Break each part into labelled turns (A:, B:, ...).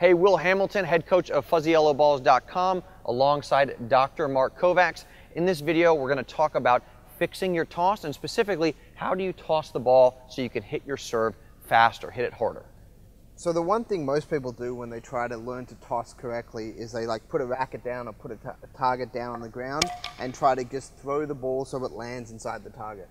A: Hey, Will Hamilton, head coach of FuzzyYellowBalls.com, alongside Dr. Mark Kovacs. In this video, we're going to talk about fixing your toss, and specifically, how do you toss the ball so you can hit your serve faster, hit it harder?
B: So the one thing most people do when they try to learn to toss correctly is they put a racket down or put a target down on the ground and try to just throw the ball so it lands inside the target.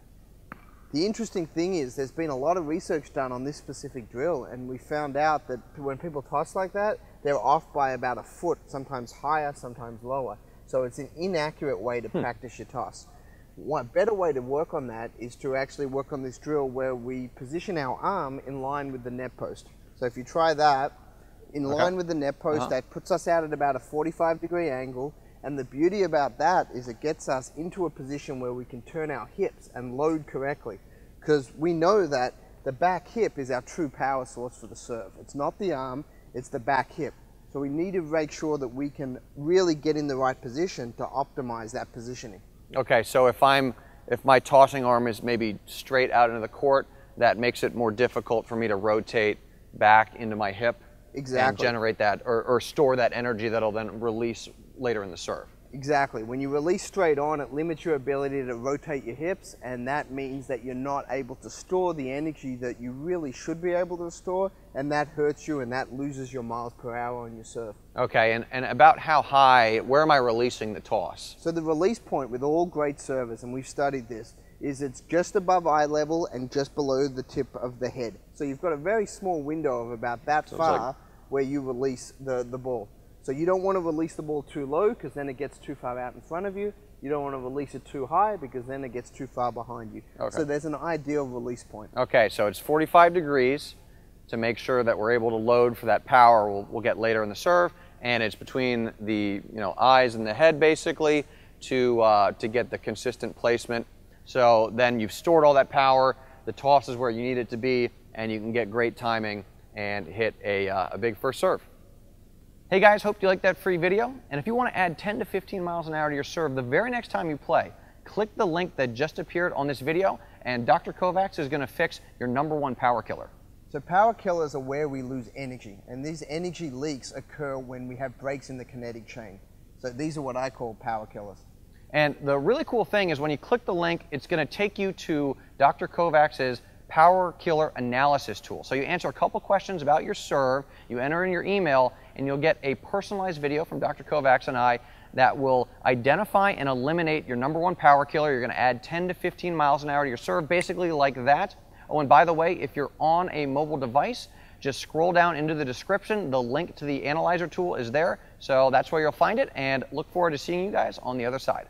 B: The interesting thing is there's been a lot of research done on this specific drill, and we found out that when people toss like that, they're off by about a foot, sometimes higher, sometimes lower. So it's an inaccurate way to practice your toss. One better way to work on that is to actually work on this drill where we position our arm in line with the net post. So if you try that, in line with the net post, that puts us out at about a 45-degree angle. And the beauty about that is it gets us into a position where we can turn our hips and load correctly. Because we know that the back hip is our true power source for the serve. It's not the arm, it's the back hip. So we need to make sure that we can really get in the right position to optimize that positioning. Okay,
A: so if my tossing arm is maybe straight out into the court, that makes it more difficult for me to rotate back into my hip.
B: Exactly.
A: And generate that, or store that energy that'll then release later in the serve.
B: Exactly. When you release straight on, it limits your ability to rotate your hips, and that means that you're not able to store the energy that you really should be able to store, and that hurts you, and that loses your miles per hour on your serve.
A: Okay, and about how high, where am I releasing the toss?
B: So the release point with all great servers, and we've studied this, is it's just above eye level and just below the tip of the head. So you've got a very small window of about that far where you release the ball. So you don't want to release the ball too low because then it gets too far out in front of you. You don't want to release it too high because then it gets too far behind you. Okay. So there's an ideal release point.
A: Okay, so it's 45 degrees to make sure that we're able to load for that power we'll get later in the serve, and it's between the eyes and the head basically to get the consistent placement. So then you've stored all that power, the toss is where you need it to be, and you can get great timing and hit a big first serve. Hey guys, hope you liked that free video. And if you want to add 10 to 15 miles an hour to your serve the very next time you play, click the link that just appeared on this video, and Dr. Kovacs is going to fix your #1 power killer.
B: So power killers are where we lose energy, and these energy leaks occur when we have breaks in the kinetic chain. So these are what I call power killers.
A: And the really cool thing is when you click the link, it's going to take you to Dr. Kovacs' Power Killer Analysis tool. So you answer a couple questions about your serve, you enter in your email, and you'll get a personalized video from Dr. Kovacs and I that will identify and eliminate your #1 power killer. You're going to add 10 to 15 miles an hour to your serve, basically like that. Oh, and by the way, if you're on a mobile device, just scroll down into the description. The link to the analyzer tool is there. So that's where you'll find it, and look forward to seeing you guys on the other side.